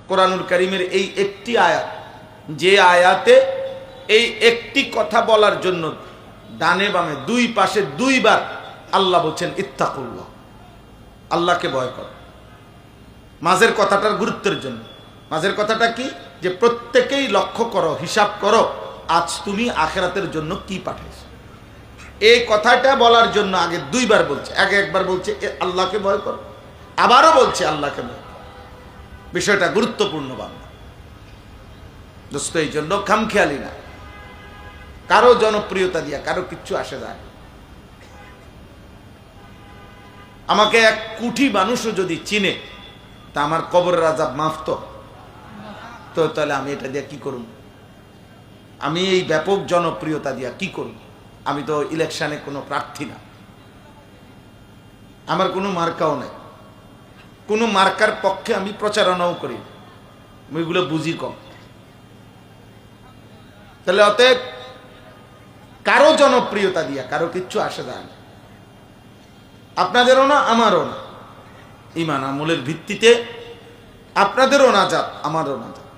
কোরআনুল কারীমের এই একটি আয়াত, যে আয়াতে এই একটি কথা বলার জন্য ডানে বামে দুই পাশে দুইবার আল্লাহ বলছেন ইত্তাকুল্লাহ, আল্লাহকে ভয় করো। মাঝের কথাটার গুরুত্বের জন্য। মাঝের কথাটা কি? যে প্রত্যেকেই লক্ষ্য করো, হিসাব করো, আজ তুমি আখিরাতের জন্য কি পাঠাইছো। এই কথাটা বলার জন্য আগে দুইবার বলছে। আগে একবার বলছে আল্লাহকে ভয় করো, আবারও বলছে আল্লাহকে ভয় করো। বিষয়টা গুরুত্বপূর্ণ বাংলা দোস্ত। এই জন্য খামখেয়ালি না, কারো জনপ্রিয়তা দিয়া কারো কিচ্ছু আসে যায়। আমাকে এক কোটি মানুষও যদি চিনে, তা আমার কবরের আযাব মাফ তো? তাহলে আমি এটা দিয়ে কি করুন? আমি এই ব্যাপক জনপ্রিয়তা দিয়া কি করুন? আমি তো ইলেকশনে কোনো প্রার্থী না, আমার কোনো মার্কাও নাই, কোনো মার্কার পক্ষে আমি প্রচারণাও করি, আমি এগুলো বুঝি কম। তাহলে অতএব কারো জনপ্রিয়তা দিয়া কারো কিচ্ছু আসে যায় না, আপনাদেরও না আমারও না। ঈমান আমলের ভিত্তিতে আপনাদেরও নাজাত আমারও নাজাত।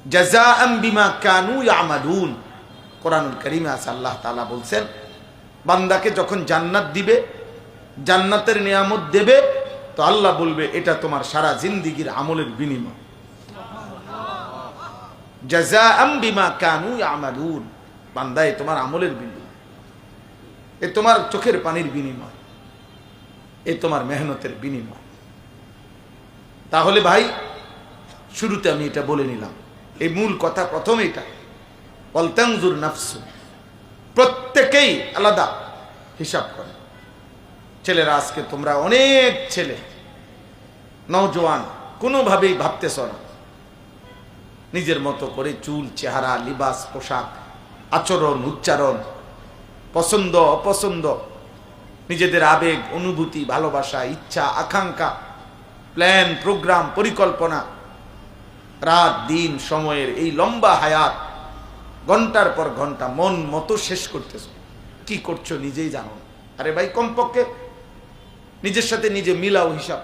জাযাআম বিমা কানু ইয়ামালুন, কোরআনুল কারীমে আছে আল্লাহ তাআলা বলছেন, বান্দাকে যখন জান্নাত দিবে, জান্নাতের নিয়ামত দেবে, তো আল্লাহ বলবে এটা তোমার সারা জিন্দেগীর আমলের বিনিময়। জাযাআম বিমা কানু ইয়ামালুন, বান্দা এ তোমার আমলের বিনিময়, এ তোমার চোখের পানির বিনিময়, এ তোমার মেহনতের বিনিময়। তাহলে ভাই শুরুতে আমি এটা বলে নিলাম, এই মূল কথা প্রথম এটা, ওয়ালতানজুর নাফসু, প্রত্যেকেই আলাদা হিসাব করে। ছেলেরা আজকে তোমরা অনেক ছেলে নওজোয়ান কোনোভাবেই ভাবতেছ না, নিজের মতো করে চুল, চেহারা, লিবাস, পোশাক, আচরণ, উচ্চারণ, পছন্দ অপছন্দ, নিজেদের আবেগ, অনুভূতি, ভালোবাসা, ইচ্ছা, আকাঙ্ক্ষা, প্ল্যান, প্রোগ্রাম, পরিকল্পনা, রাত দিন সময়ের এই লম্বা হায়াত ঘন্টার পর ঘন্টা মন মতো শেষ করতেছ। কি করছো নিজেই জানো। আরে ভাই কমপক্ষে নিজের সাথে নিজে মিলাও, হিসাব।